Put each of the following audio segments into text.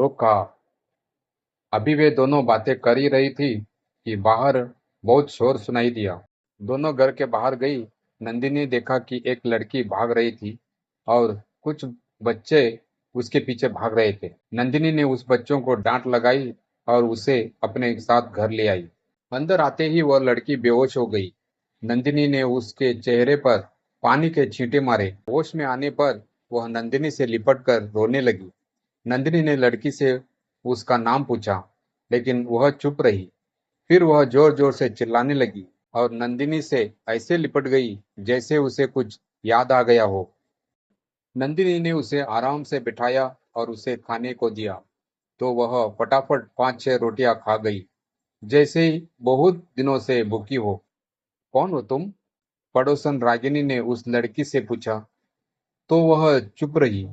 रोक कहा। अभी वे दोनों बातें कर ही रही थी कि बाहर बहुत शोर सुनाई दिया। दोनों घर के बाहर गई। नंदिनी ने देखा कि एक लड़की भाग रही थी और कुछ बच्चे उसके पीछे भाग रहे थे। नंदिनी ने उस बच्चों को डांट लगाई और उसे अपने साथ घर ले आई। अंदर आते ही वह लड़की बेहोश हो गई। नंदिनी ने उसके चेहरे पर पानी के छींटे मारे। होश में आने पर वह नंदिनी से लिपट कर रोने लगी। नंदिनी ने लड़की से उसका नाम पूछा, लेकिन वह चुप रही। फिर वह जोर जोर से चिल्लाने लगी और नंदिनी से ऐसे लिपट गई जैसे उसे कुछ याद आ गया हो। नंदिनी ने उसे आराम से बिठाया और उसे खाने को दिया, तो वह फटाफट 5-6 रोटियां खा गई, जैसे ही बहुत दिनों से भूखी हो। कौन हो तुम? पड़ोसन रागिनी ने उस लड़की से पूछा, तो वह चुप रही।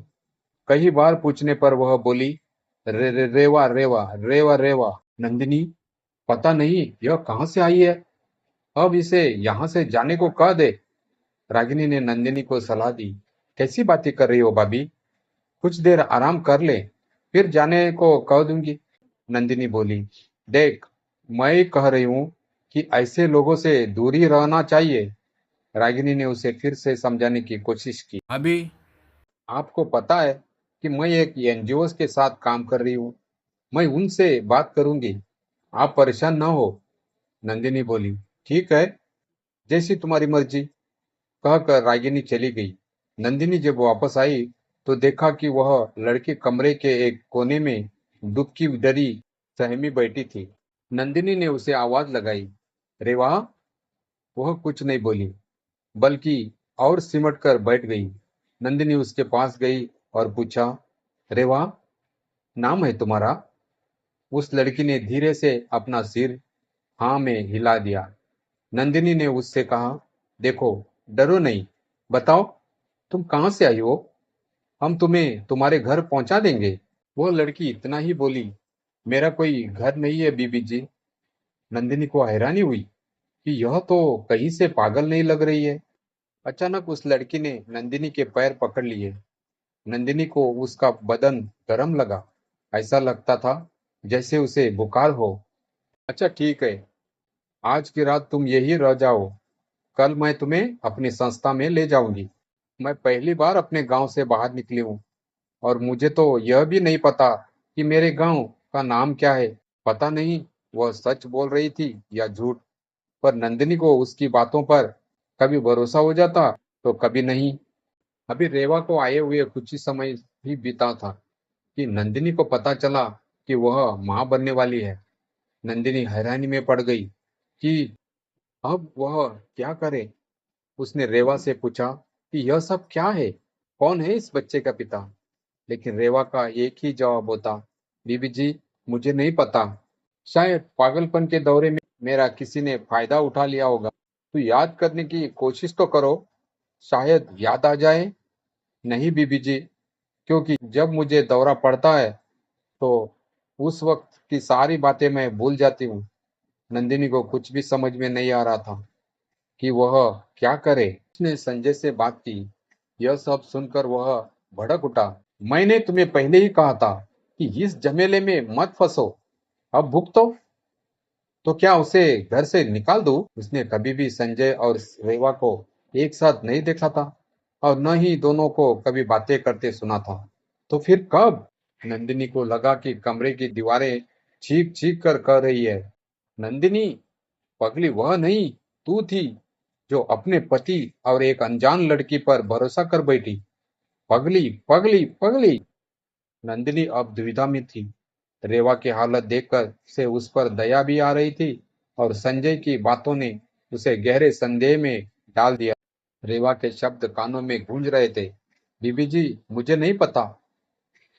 कई बार पूछने पर वह बोली, रेवा रेवा रेवा रेवा। नंदिनी, पता नहीं यह कहाँ से आई है, अब इसे यहाँ से जाने को कह दे। रागिनी ने नंदिनी को सलाह दी। कैसी बातें कर रही हो भाभी, कुछ देर आराम कर ले, फिर जाने को कह दूंगी। नंदिनी बोली, देख, मैं कह रही हूँ कि ऐसे लोगों से दूरी रहना चाहिए। रागिनी ने उसे फिर से समझाने की कोशिश की। अभी आपको पता है कि मैं एक एनजीओ के साथ काम कर रही हूँ, मैं उनसे बात करूंगी, आप परेशान न हो। नंदिनी बोली, ठीक है, जैसी तुम्हारी मर्जी, कहकर रागिनी चली गई। नंदिनी जब वापस आई तो देखा कि वह लड़की कमरे के एक कोने में दुबकी डरी सहमी बैठी थी। नंदिनी ने उसे आवाज लगाई, रेवा। वह कुछ नहीं बोली, बल्कि और सिमट कर बैठ गई। नंदिनी उसके पास गई और पूछा, रेवा, नाम है तुम्हारा? उस लड़की ने धीरे से अपना सिर हाँ में हिला दिया। नंदिनी ने उससे कहा, देखो, डरो नहीं, बताओ तुम कहाँ से आई हो, हम तुम्हें तुम्हारे घर पहुंचा देंगे। वो लड़की इतना ही बोली, मेरा कोई घर नहीं है बीबी जी। नंदिनी को हैरानी हुई कि यह तो कहीं से पागल नहीं लग रही है। अचानक उस लड़की ने नंदिनी के पैर पकड़ लिए। नंदिनी को उसका बदन गर्म लगा, ऐसा लगता था जैसे उसे बुखार हो। अच्छा ठीक है, आज की रात तुम यही रह जाओ, कल मैं तुम्हें अपनी संस्था में ले जाऊंगी। मैं पहली बार अपने गांव से बाहर निकली हूँ और मुझे तो यह भी नहीं पता कि मेरे गांव का नाम क्या है। पता नहीं वह सच बोल रही थी या झूठ, पर नंदिनी को उसकी बातों पर कभी भरोसा हो जाता तो कभी नहीं। अभी रेवा को आए हुए कुछ ही समय ही बीता था कि नंदिनी को पता चला कि वह मां बनने वाली है। नंदिनी हैरानी में पड़ गई कि अब वह क्या करे। उसने रेवा से पूछा कि यह सब क्या है, कौन है इस बच्चे का पिता। लेकिन रेवा का एक ही जवाब होता, बीबी जी, मुझे नहीं पता, शायद पागलपन के दौरे में मेरा किसी ने फायदा उठा लिया होगा। तू याद करने की कोशिश तो करो, शायद याद आ जाए। नहीं बीबी जी, क्योंकि जब मुझे दौरा पड़ता है तो उस वक्त की सारी बातें मैं भूल जाती हूँ। नंदिनी को कुछ भी समझ में नहीं आ रहा था कि वह क्या करे। उसने संजय से बात की। यह सब सुनकर वह भड़क उठा। मैंने तुम्हें पहले ही कहा था कि इस झमेले में मत फंसो, अब भुगतो। तो क्या उसे घर से निकाल दूं? उसने कभी भी संजय और रेवा को एक साथ नहीं देखा था और न ही दोनों को कभी बातें करते सुना था। तो फिर कब? नंदिनी को लगा कि कमरे की दीवारें चीख चीख कर कह रही है, नंदिनी, पगली वह नहीं, तू थी जो अपने पति और एक अनजान लड़की पर भरोसा कर बैठी। पगली पगली पगली। नंदिनी अब दुविधा में थी। रेवा की हालत देखकर से उस पर दया भी आ रही थी और संजय की बातों ने उसे गहरे संदेह में डाल दिया। रेवा के शब्द कानों में गूंज रहे थे, बीबी जी, मुझे नहीं पता,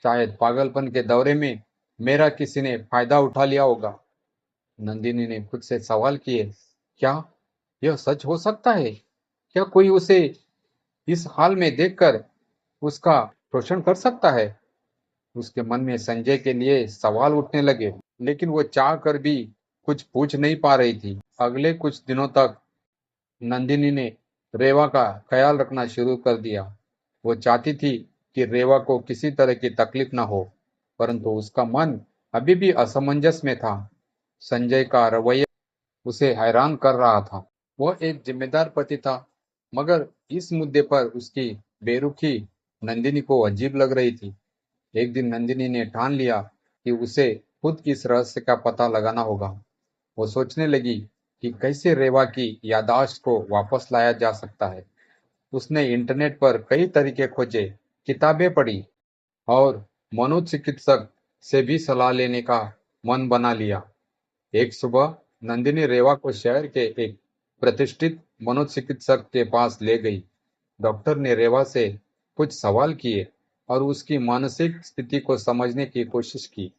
शायद पागलपन के दौरे में मेरा किसी ने फायदा उठा लिया होगा। नंदिनी ने खुद से सवाल किए, क्या यह सच हो सकता है? क्या कोई उसे इस हाल में देखकर उसका शोषण कर सकता है? उसके मन में संजय के लिए सवाल उठने लगे, लेकिन वो चाह कर भी कुछ पूछ नहीं पा रही थी। अगले कुछ दिनों तक नंदिनी ने रेवा का ख्याल रखना शुरू कर दिया। वो चाहती थी कि रेवा को किसी तरह की तकलीफ न हो, परंतु उसका मन अभी भी असमंजस में था। संजय का रवैया उसे हैरान कर रहा था। वह एक जिम्मेदार पति था, मगर इस मुद्दे पर उसकी बेरुखी नंदिनी को अजीब लग रही थी। एक दिन नंदिनी ने ठान लिया कि उसे खुद इस रहस्य का पता लगाना होगा। वो सोचने लगी कि कैसे रेवा की याददाश्त को वापस लाया जा सकता है। उसने इंटरनेट पर कई तरीके खोजे, किताबें पढ़ी और मनोचिकित्सक से भी सलाह लेने का मन बना लिया। एक सुबह नंदिनी रेवा को शहर के एक प्रतिष्ठित मनोचिकित्सक के पास ले गई। डॉक्टर ने रेवा से कुछ सवाल किए और उसकी मानसिक स्थिति को समझने की कोशिश की।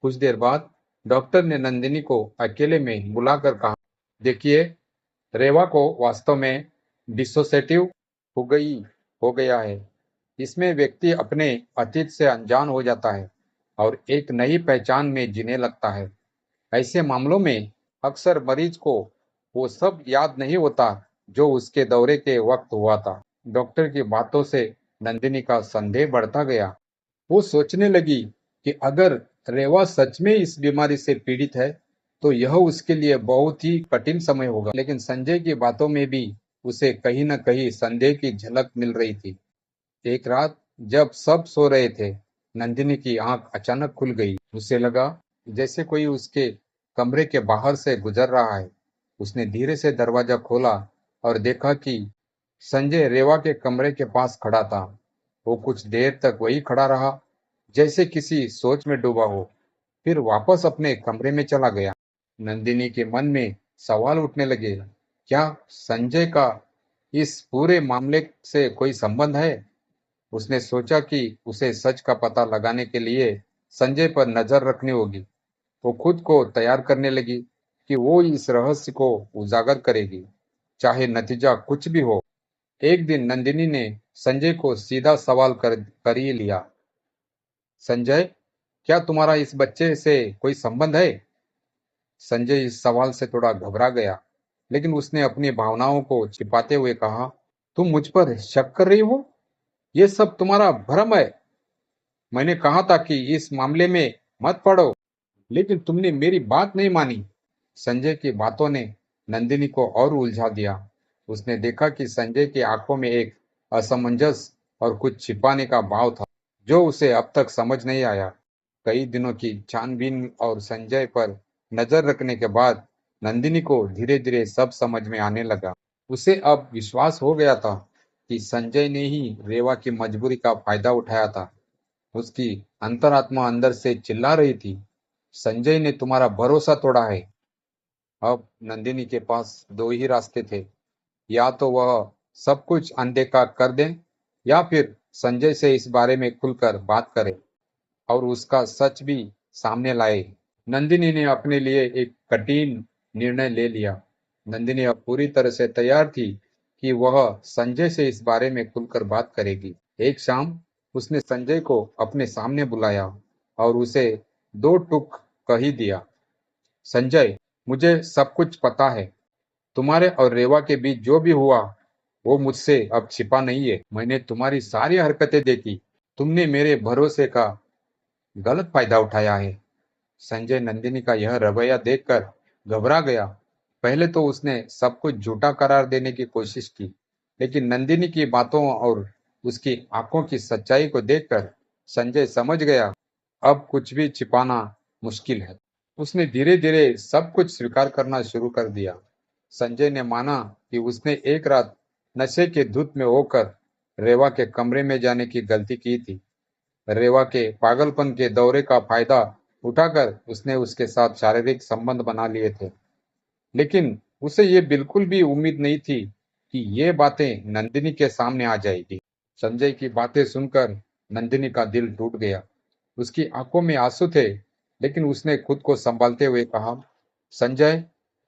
कुछ देर बाद डॉक्टर ने नंदिनी को अकेले में बुलाकर कहा, देखिए, रेवा को वास्तव में डिसोसेटिव हो गई हो गया है। इसमें व्यक्ति अपने अतीत से अनजान हो जाता है और एक नई पहचान में जीने लगता है। ऐसे मामलों में अक्सर मरीज को वो सब याद नहीं होता जो उसके दौरे के वक्त हुआ था। डॉक्टर की बातों से नंदिनी का संदेह बढ़ता गया। वो सोचने लगी कि अगर रेवा सच में इस बीमारी से पीड़ित है, तो यह उसके लिए बहुत ही कठिन समय होगा। लेकिन संजय की बातों में भी उसे कहीं न कहीं संदेह की झलक मिल रही थी। एक रात जब सब सो रहे थे, नंदिनी की आंख अचानक खुल गई। उसे लगा जैसे कोई उसके कमरे के बाहर से गुजर रहा है। उसने धीरे से दरवाजा खोला और देखा कि संजय रेवा के कमरे के पास खड़ा था। वो कुछ देर तक वही खड़ा रहा, जैसे किसी सोच में डूबा हो, फिर वापस अपने कमरे में चला गया। नंदिनी के मन में सवाल उठने लगे, क्या संजय का इस पूरे मामले से कोई संबंध है? उसने सोचा कि उसे सच का पता लगाने के लिए संजय पर नजर रखनी होगी। वो खुद को तैयार करने लगी कि वो इस रहस्य को उजागर करेगी, चाहे नतीजा कुछ भी हो। एक दिन नंदिनी ने संजय को सीधा सवाल कर ही लिया, संजय, क्या तुम्हारा इस बच्चे से कोई संबंध है? संजय इस सवाल से थोड़ा घबरा गया, लेकिन उसने अपनी भावनाओं को छिपाते हुए कहा, तुम मुझ पर शक कर रही हो? ये सब तुम्हारा भ्रम है। मैंने कहा था कि इस मामले में मत पड़ो, लेकिन तुमने मेरी बात नहीं मानी। संजय की बातों ने नंदिनी को और उलझा दिया। उसने देखा कि संजय की आंखों में एक असमंजस और कुछ छिपाने का भाव था, जो उसे अब तक समझ नहीं आया। कई दिनों की छानबीन और संजय पर नजर रखने के बाद नंदिनी को धीरे धीरे सब समझ में आने लगा। उसे अब विश्वास हो गया था कि संजय ने ही रेवा की मजबूरी का फायदा उठाया था। उसकी अंतरात्मा अंदर से चिल्ला रही थी, संजय ने तुम्हारा भरोसा तोड़ा है। अब नंदिनी के पास दो ही रास्ते थे, या तो वह सब कुछ अनदेखा कर दे या फिर संजय से इस बारे में खुलकर बात करे और उसका सच भी सामने लाए। नंदिनी ने अपने लिए एक कठिन निर्णय ले लिया। नंदिनी अब पूरी तरह से तैयार थी कि वह संजय से इस बारे में खुलकर बात करेगी। एक शाम उसने संजय को अपने सामने बुलाया और उसे दो टूक कह ही दिया, संजय, मुझे सब कुछ पता है। तुम्हारे और रेवा के बीच जो भी हुआ वो मुझसे अब छिपा नहीं है। मैंने तुम्हारी सारी हरकतें देखी। तुमने मेरे भरोसे का गलत फायदा उठाया है। संजय नंदिनी का यह रवैया देखकर घबरा गया। पहले तो उसने सब कुछ झूठा करार देने की कोशिश की, लेकिन नंदिनी की बातों और उसकी आंखों की सच्चाई को देखकर संजय समझ गया, अब कुछ भी छिपाना मुश्किल है। उसने धीरे धीरे सब कुछ स्वीकार करना शुरू कर दिया। संजय ने माना कि उसने एक रात नशे के धुत में होकर रेवा के कमरे में जाने की गलती की थी। रेवा के पागलपन के दौरे का फायदा उठाकर उसने उसके साथ शारीरिक संबंध बना लिए थे, लेकिन उसे ये बिल्कुल भी उम्मीद नहीं थी कि ये बातें नंदिनी के सामने आ जाएगी। संजय की बातें सुनकर नंदिनी का दिल टूट गया। उसकी आंखों में आंसू थे, लेकिन उसने खुद को संभालते हुए कहा, संजय,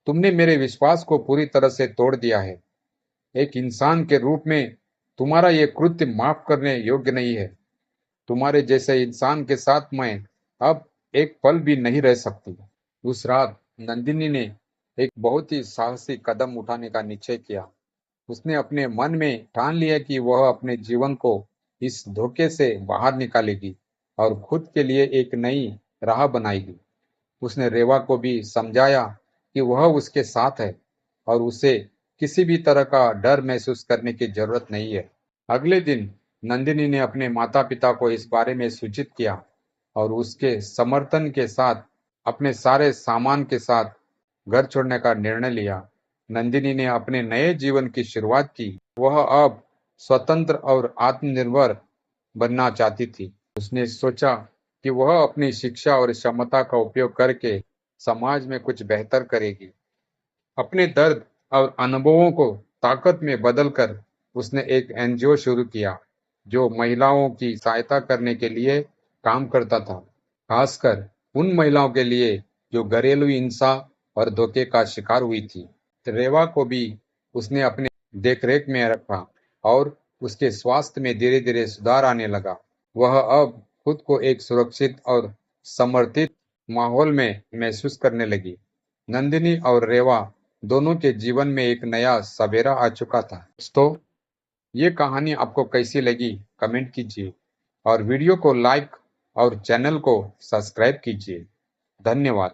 तुमने मेरे विश्वास को पूरी तरह से तोड़ दिया है। एक इंसान के रूप में तुम्हारा ये कृत्य माफ करने योग्य नहीं है। तुम्हारे जैसे इंसान के साथ मैं अब एक पल भी नहीं रह सकती। उस रात नंदिनी ने एक बहुत ही साहसी कदम उठाने का निश्चय किया। उसने अपने मन में ठान लिया कि वह अपने जीवन को इस धोखे से बाहर निकालेगी और खुद के लिए एक नई राह बनाएगी। उसने रेवा को भी समझाया कि वह उसके साथ है और उसे किसी भी तरह का डर महसूस करने की जरूरत नहीं है। अगले दिन नंदिनी ने अपने माता-पिता को इस बारे में सूचित किया और उसके समर्थन के साथ अपने सारे सामान के साथ घर छोड़ने का निर्णय लिया। नंदिनी ने अपने नए जीवन की शुरुआत की। वह अब स्वतंत्र और आत्मनिर्भर बनना चाहती थी। उसने सोचा कि वह अपनी शिक्षा और क्षमता का उपयोग करके समाज में कुछ बेहतर करेगी। अपने दर्द और अनुभवों को ताकत में बदलकर उसने एक एनजीओ शुरू किया, जो महिलाओं की सहायता करने के लिए काम करता था, खासकर उन महिलाओं के लिए जो घरेलू हिंसा और धोखे का शिकार हुई थी। रेवा को भी उसने अपने देखरेख में रखा और उसके स्वास्थ्य में धीरे-धीरे सुधार आने लगा। वह अब खुद को एक सुरक्षित और समर्थित माहौल में महसूस करने लगी। नंदिनी और रेवा दोनों के जीवन में एक नया सवेरा आ चुका था। दोस्तों, ये कहानी आपको कैसी लगी कमेंट कीजिए और वीडियो को लाइक और चैनल को सब्सक्राइब कीजिए। धन्यवाद।